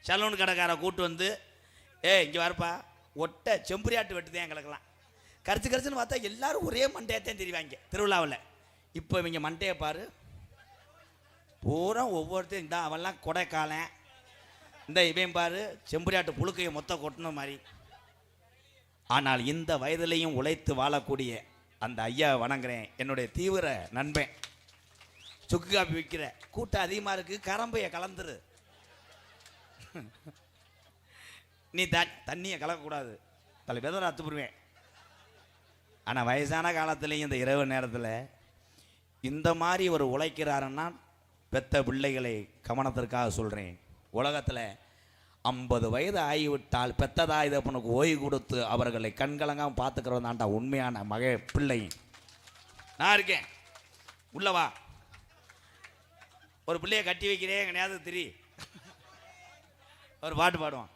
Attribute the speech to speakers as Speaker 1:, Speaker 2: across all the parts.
Speaker 1: Salon கடைக்கார கூட்டு வந்து இங்கே வரப்பா ஒட்டை செம்புரியாட்டு வெட்டுதேன் எங்களுக்கெல்லாம் கரிச்சுன்னு பார்த்தா எல்லாரும் ஒரே மண்டையத்தான் தெரிவாங்க திருவிழாவில். இப்போ இவங்க மண்டையை பாரு பூரா ஒவ்வொருத்தையும் இந்த அவெல்லாம் கொடைக்காலன் இந்த இவன் பாரு செம்புரியாட்டு புழுக்கையை மொத்தம் கொட்டணும் மாதிரி. ஆனால் இந்த வயதிலையும் உழைத்து வாழக்கூடிய அந்த ஐயா வணங்குறேன். என்னுடைய தீவிர நண்பன். சுக்கு காப்பி விற்கிற கூட்டம் அதிகமாக இருக்குது, கரம்பையை கலந்துரு. நீ தண்ணியை கலக்கக்கூடாது, தலை பெதரை அத்துப்புருவேன். ஆனால் வயசான காலத்துலேயும் இந்த இரவு நேரத்தில் இந்த மாதிரி ஒரு உழைக்கிறாருன்னா பெத்த பிள்ளைகளை கவனத்திற்காக சொல்கிறேன். உலகத்தில் 50 வயது ஆகிவிட்டால் பெத்ததாய் தப்பனுக்கு ஓய்வு கொடுத்து அவர்களை கண்கலங்காமல் பார்த்துக்கிறவன் தான்டா உண்மையான பிள்ளை. நான் இருக்கேன் உள்ளவா, ஒரு பிள்ளைய கட்டி வைக்கிறேன் எங்க நேரத்துக்கு திரி ஒரு பாட்டு பாடுவான்.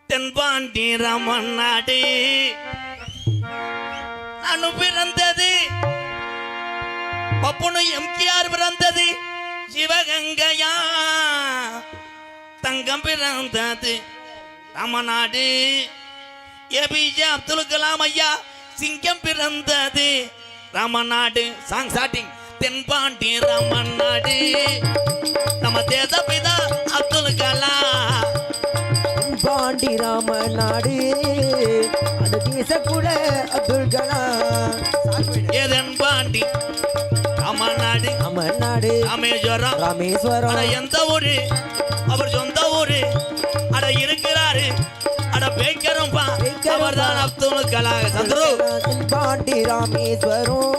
Speaker 1: தென்பாண்டி ராமன் நாடு அனு பிறந்தது, பப்புனு எம்கேஆர் பிறந்தது, சிவகங்கையா தங்கம் பிறந்தது ராமநாடு, ஏபிஜே அப்துல் கலாம் ஐயா சிங்கம் பிறந்தது ராமநாடு. Song starting. தென்பாண்டி ராமநாடு நம்ம தேசப்பிதா அப்துல் கலாம்.
Speaker 2: தென்பாண்டி ராமநாடு அந்த தேசக்குல அப்துல் கலாம்.
Speaker 1: தென்பாண்டி ராமநாடு
Speaker 2: ராமநாடு
Speaker 1: ராமேஸ்வரம்
Speaker 2: ராமேஸ்வரம்
Speaker 1: எந்த ஊரு அவர் சொந்த ஊரு. அட இருக்கிறாரு அட பேக்கரும் அவர் தான் அப்துல் கலாம். சந்துரு
Speaker 2: தென்பாண்டி ராமேஸ்வரம்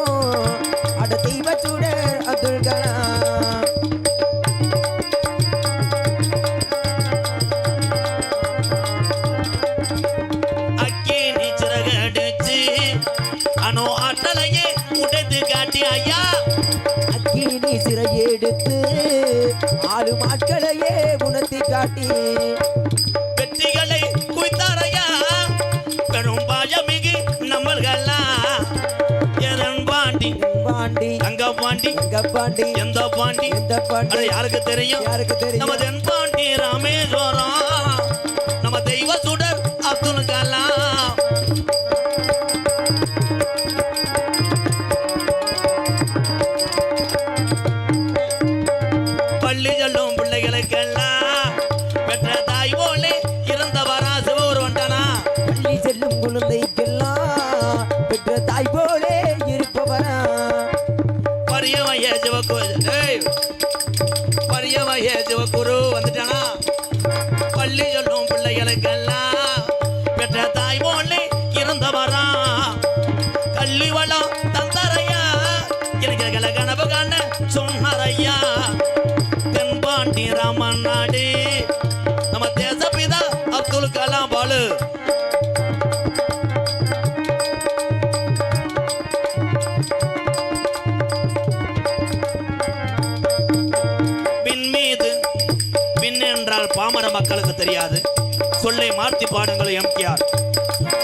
Speaker 2: அட தெய்வ சுடர் அப்துல் கலாம்.
Speaker 1: அக்கினி சிறகடிச்சு அனோ ஆற்றலையே உடைத்து காட்டி ஐயா.
Speaker 2: அக்கினி சிறை எடுத்து 4 மாட்களையே உணர்த்தி காட்டி
Speaker 1: வெற்றிகளை குவித்தாரையா பெரும் பாயமிகு நம்மள்களா. பாண்டி
Speaker 2: பாண்டி
Speaker 1: அங்க பாண்டி
Speaker 2: எங்க பாண்டி
Speaker 1: எந்த பாண்டி
Speaker 2: எந்த பாண்டி
Speaker 1: யாருக்கு தெரியும்?
Speaker 2: யாருக்கு தெரியும்?
Speaker 1: நம்ம தென்பாண்டி ராமேஸ்வரம் நம்ம தெய்வ சுடர் அப்துல் கலாம். பள்ளி செல்லும் பிள்ளைகளுக்கெல்லாம் பெற்ற தாய் போலே இறந்தவரா சிவூர் வந்தனா.
Speaker 2: பள்ளி செல்லும் குழந்தைக்கெல்லாம் பெற்ற தாய் போலே இருப்பவரா.
Speaker 1: பரியமைய சிவகுரு வந்துட்டானா. பள்ளி சொல்லும் பிள்ளைகளுக்கெல்லாம் பெற்ற தாய் போலே இறந்தவரா. கல்வி வளம் தந்தரையா எனக்கு கனவு காண சொன்னாரையா. தென்பாண்டி ராமன் நாடு நம்ம தேசப்பிதா அப்துல் கலாம் பாலு. பாமர மக்களுக்கு தெரியாது, சொல்லை மாற்றி பாடுங்கள் எம்கேஆர்.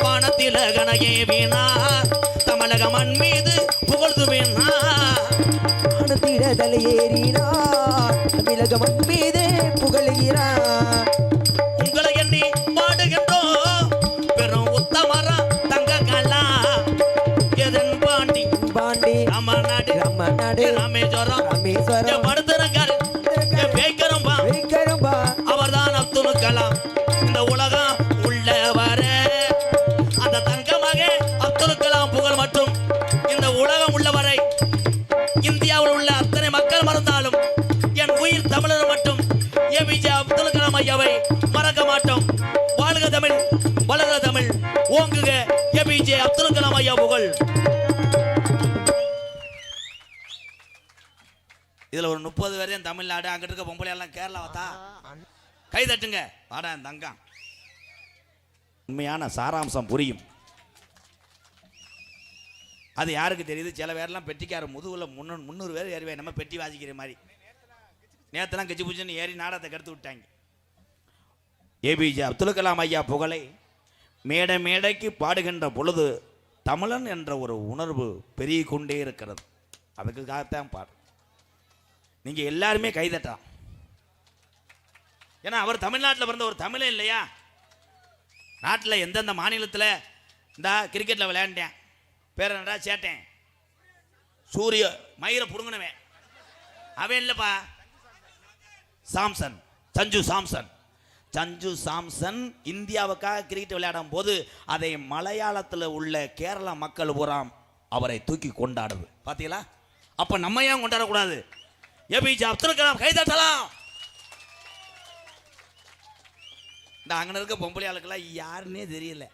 Speaker 1: வானத்தில கணையே வீணா தமிழக மண் மீது புகழ்ந்து வீணா.
Speaker 2: வானத்தில தலையேறினா தமிழக மண் மீது புகழுகிறார்.
Speaker 1: உங்களை எண்ணி பாடுகின்றோம் பெரும் உத்தமரா தங்க கலா. எதன் பாண்டி
Speaker 2: பாண்டி
Speaker 1: ராமநாடு
Speaker 2: ராமநாடு
Speaker 1: ராமேஸ்வரம்
Speaker 2: ராமேஸ்வரம்
Speaker 1: படுத்திருக்காரு பேக்கரும்பா
Speaker 2: வைக்கரும்பா.
Speaker 1: அவர்தான் அப்துல் கலாம். இந்த உலகம் உள்ளவர அந்த தங்கமாக அப்துல் கலாம் புகழ் மற்றும் இந்த உலகம் உள்ளவரை இந்தியாவில் உள்ள அத்தனை மக்கள் மறந்தாலும் என் உயிர் தமிழர் மட்டும் ஏபிஜே அப்துல் கலாம் ஐயாவை மறக்க மாட்டோம். வாழ்க தமிழ், வளர்க தமிழ், ஓங்குக ஏபிஜே அப்துல் கலாம் ஐயா புகழ். இதுல ஒரு 30 பேரையும் தமிழ்நாடு, அங்கிட்டு இருக்க பொம்பளை எல்லாம் கேரளாவா கை தட்டுங்க. வாடா தங்கம். உண்மையான சாராம்சம் புரியும். அது யாருக்கு தெரியுது? சில பேர்லாம் பெட்டிக்கார முதுகுல 300 பேர் ஏறிவே நம்ம பெட்டி வாசிக்கிற மாதிரி. நேரத்தெல்லாம் கெச்சு பூச்சின்னு ஏறி நாடகத்தை கெடுத்து விட்டாங்க. ஏபிஜே அப்துல் கலாம் ஐயா புகழை மேடை மேடைக்கு பாடுகின்ற பொழுது தமிழன் என்ற ஒரு உணர்வு பெருகி கொண்டே இருக்கிறது. அதுக்காகத்தான் பாடு. நீங்கள் எல்லாருமே கைதட்டலாம். ஏன்னா அவர் தமிழ்நாட்டில் பிறந்த ஒரு தமிழே இல்லையா? நாட்டில் எந்தெந்த மாநிலத்தில் இந்த கிரிக்கெட்டில் விளையாண்டேன், பேர் என்னடா சேட்டேன், சூரிய மயிரை புடுங்கினவன் அவன் இல்லைப்பா, சாம்சன், சஞ்சு சாம்சன் இந்தியாவுக்காக கிரிக்கெட் விளையாடும் போது அதை மலையாளத்தில் உள்ள கேரள மக்கள் பூராம் அவரை தூக்கி கொண்டாடுது. பார்த்தீங்களா? அப்போ நம்ம ஏன் கொண்டாடக்கூடாது? ஏபிஜே அப்துல் கலாம் கைதட்டலாம். இந்த அங்கே இருக்க பொம்பளை ஆளுக்கெல்லாம் யாருன்னே தெரியல.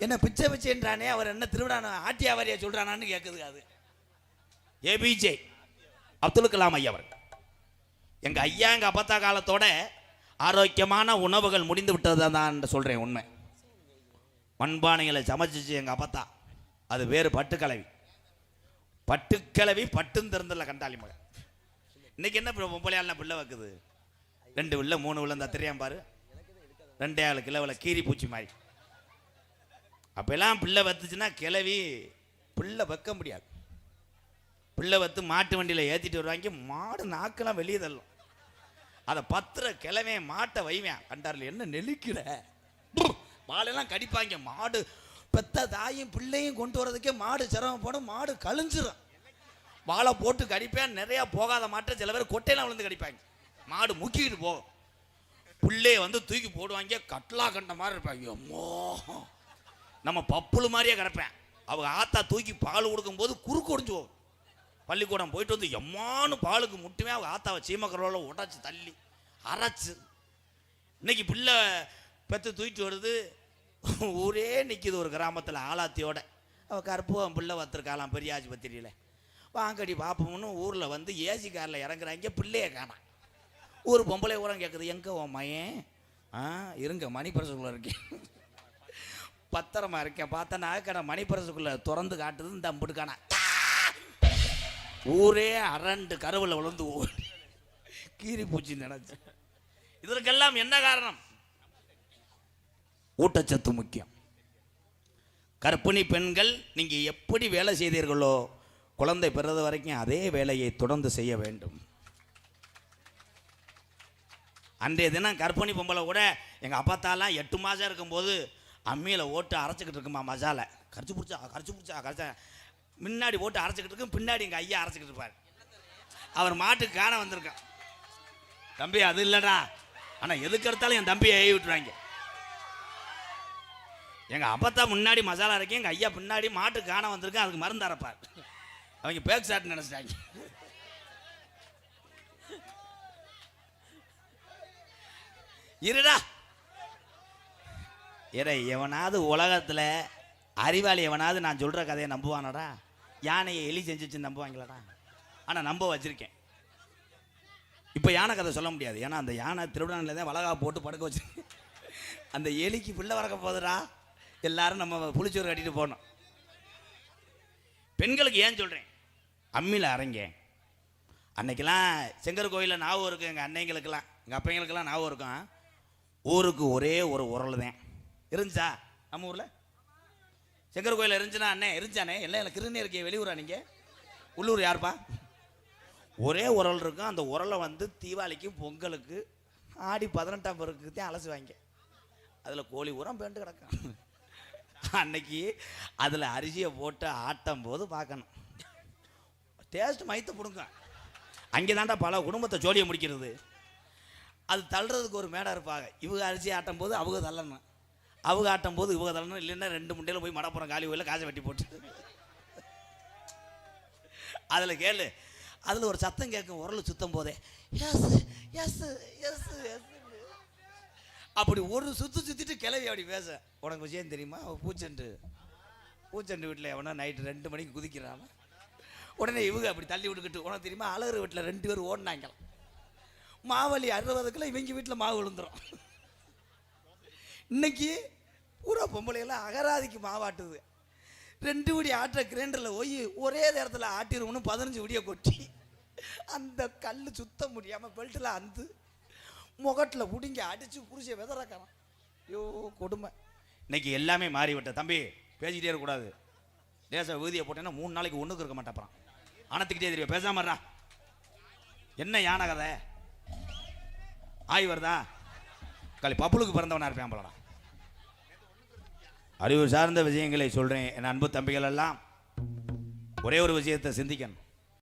Speaker 1: என்ன பிச்சை பிச்சைன்றானே, அவர் என்ன திருவிழா ஆட்டியாவாரியா சொல்கிறானான்னு கேட்குது. அது ஏபிஜே அப்துல் கலாம் ஐயா அவர். எங்கள் ஐயா எங்கள் அப்பத்தா காலத்தோட ஆரோக்கியமான உணவுகள் முடிந்து விட்டது தான் சொல்கிறேன். உண்மை. மண்பானைகளை சமைச்சிச்சு எங்கள் அப்பத்தா. அது வேறு பட்டுக்கிழவி பட்டும் திறந்தில்ல கண்டாளி மகன். இன்னைக்கு என்ன பொம்பளையால் பிள்ளை வைக்குது? 2 பிள்ளை 3 பிள்ளை இந்த தெரியாம பாரு, 2 கிலோவில் கீரி பூச்சி மாதிரி. அப்பெல்லாம் பிள்ளை வத்துச்சுன்னா கிளவி பிள்ளை வைக்க முடியாது. பிள்ளை வத்து மாட்டு வண்டியில் ஏற்றிட்டு வருவாங்க, மாடு நாக்கெல்லாம் வெளியே தள்ளும். அதை பத்திர கிழமை மாட்டை வைவேன். கண்டாரில் என்ன நெளிக்கிற வாழெல்லாம் கடிப்பாங்க. மாடு பெத்த தாயும் பிள்ளையும் கொண்டு வரதுக்கே மாடு சிரமப்படும். மாடு கழிஞ்சிரும். வாழை போட்டு கடிப்பேன். நிறையா போகாத மாட்டை சில பேர் கொட்டையெல்லாம் விழுந்து கடிப்பாங்க. மாடு முக்கிட்டு போகும். பிள்ளைய வந்து தூக்கி போடுவாங்க. கட்லா கண்ட மாதிரி இருப்பாங்க. அம்மோ, நம்ம பப்புளு மாதிரியே கிடப்பேன். அவங்க ஆத்தா தூக்கி பால் கொடுக்கும்போது குறுக்கு ஒடிஞ்சு போகும். பள்ளிக்கூடம் போயிட்டு வந்து எம்மானு பாலுக்கு முட்டுமே அவங்க ஆத்தாவை சீமக்கரோவில் உடச்சி தள்ளி அரைச்சு. இன்னைக்கு பிள்ளை பெற்று தூக்கிட்டு வருது. ஊரே நிற்கிது ஒரு கிராமத்தில் ஆலாத்தியோட. அவள் கருப்புவன் பிள்ளை வத்திருக்காளாம் பெரிய ஆஸ்பத்திரியில். வாங்கடி பார்ப்போம்னு ஊரில் வந்து ஏசி காரில் இறங்குறாங்க. பிள்ளைய காணாம். ஒரு பொம்பளை ஊரம் கேட்குது, எங்கே உன் மயன்? இருங்க மணிப்பரசுக்குள்ளே இருக்கேன், பத்திரமா இருக்கேன். பார்த்தா கடை மணிப்பரசுக்குள்ளே திறந்து காட்டுது. இந்த அம்பிடுக்கானா ஊரே அரண்டு கருவில் விழுந்து கீரி பூச்சி நினைச்சு. இதற்கெல்லாம் என்ன காரணம்? ஊட்டச்சத்து முக்கியம். கர்ப்பிணி பெண்கள் நீங்க எப்படி வேலை செய்தீர்களோ குழந்தை பிறந்த வரைக்கும் அதே வேலையை தொடர்ந்து செய்ய வேண்டும். அன்றைய தினம் கர்ப்பிணி பொம்பளை கூட எங்கள் அப்பத்தாலாம் 8 மாதம் இருக்கும்போது அம்மியில் ஓட்டு அரைச்சிக்கிட்டு இருக்குமா மசாலை. கரைச்சி பிடிச்சா முன்னாடி போட்டு அரைச்சிக்கிட்டு இருக்கும். பின்னாடி எங்கள் ஐயா அரைச்சிக்கிட்டு இருப்பார். அவர் மாட்டுக்கு காண வந்திருக்கான். தம்பி அது இல்லைடா, ஆனால் எதுக்கு எடுத்தாலும் என் தம்பியை ஏவி விட்டுருவாங்க. எங்கள் அப்பத்தான் முன்னாடி மசாலா அரைக்கும், எங்கள் ஐயா பின்னாடி மாட்டுக்கு காண வந்திருக்கேன். அதுக்கு மருந்து அரைப்பார். அவங்க பேக் சாட்னு நினச்சிட்டாங்க. இருடா எவனாவது உலகத்தில் அறிவாளி எவனாவது நான் சொல்கிற கதையை நம்புவானடா? யானையை எலி செஞ்சிச்சு நம்புவாங்களாடா? ஆனால் நம்ப வச்சுருக்கேன். இப்போ யானை கதை சொல்ல முடியாது. ஏன்னா அந்த யானை திருவிழாவில் தான் வளகா போட்டு படுக்க வச்சுருக்கேன். அந்த எலிக்கு பிள்ளை வளர்க்க போகுதுடா. எல்லாரும் நம்ம புளிச்சோறு கட்டிட்டு போனோம். பெண்களுக்கு ஏன் சொல்கிறேன், அம்மியில் அரைங்க. அன்னைக்கெல்லாம் செங்கர் கோயிலில் ஞாபகம் இருக்கும். எங்கள் அன்னைங்களுக்கெல்லாம் எங்கள் அப்பைங்களுக்கெல்லாம் ஞாபகம் இருக்கும். ஊருக்கு ஒரே ஒரு உரல் தான் இருந்துச்சா? நம்ம ஊரில் செங்கர் கோயில் இருந்துச்சுன்னா அண்ணே இருந்துச்சானே எல்லாம் எனக்கு கிருநே இருக்கே. வெளியூரா நீங்கள்? உள்ளூர் யாருப்பா? ஒரே உரல் இருக்கும். அந்த உரலை வந்து தீபாவளிக்கு பொங்கலுக்கு ஆடி 18ஆம் பிறகு தான் அலசுவாங்க. அதில் கோழி உரம் பேண்டு கிடக்கும். அன்னைக்கு அதில் அரிசியை போட்டு ஆட்டும் போது பார்க்கணும். டேஸ்ட் மைத்த பிடுங்க. அங்கே தாண்டா பல குடும்பத்தை ஜோலியை முடிக்கிறது. அது தள்ளுறதுக்கு ஒரு மேடை இருப்பாங்க. இவங்க அரிசி ஆட்டும் போது அவங்க தள்ளணும், அவங்க ஆட்டும் போது இவங்க தள்ளணும். இல்லைன்னா 2 முண்டையில் போய் மடப்புறம் காலி கோயிலில் காசை வெட்டி போட்டு அதில் கேளு. அதில் ஒரு சத்தம் கேட்கும் உரல் சுத்தம் போதே. எஸ் எஸ் எஸ் எஸ் அப்படி ஒரு சுற்றிட்டு கிளவி அப்படி பேச. உனக்கு விஷயம் தெரியுமா? பூச்செண்டு வீட்டில் எவனா நைட்டு 2 மணிக்கு குதிக்கிறான். உடனே இவங்க அப்படி தள்ளி விட்டுக்கிட்டு, உனக்கு தெரியுமா அழகர் வீட்டில் 2 பேர் ஓடினாங்களாம். மாவலி 60 இவங்க வீட்டில் மாவு விழுந்துடும். இன்னைக்கு பூரா பொம்பளையெல்லாம் அகராதிக்கு மாவாட்டுது. 2 விடி ஆட்டுற கிரைண்டரில் போய் ஒரே நேரத்தில் ஆட்டிடுவோம்னு 15 விடியை கொட்டி அந்த கல் சுத்த முடியாமல் பெல்ட்டில் அந்து முகட்டில் பிடிங்க அடித்து புரிச்ச விதறக்கலாம். ஐயோ கொடுமை. இன்னைக்கு எல்லாமே மாறிவிட்ட. தம்பி பேசிக்கிட்டே இருக்கக்கூடாது. லேசாக வீதியை போட்டேன்னா 3 நாளைக்கு ஒன்றுக்கு இருக்க மாட்டேன். அனத்துக்கிட்டே தெரியும். பேசாமறா. என்ன யானை கதை ஆய் வருதா? களி பப்புளுக்கு பிறந்தவனா இருப்பேன் போலடா. அறிவு சார்ந்த விஷயங்களை சொல்கிறேன். என் அன்பு தம்பிகள் எல்லாம் ஒரே ஒரு விஷயத்தை சிந்திக்கணும்.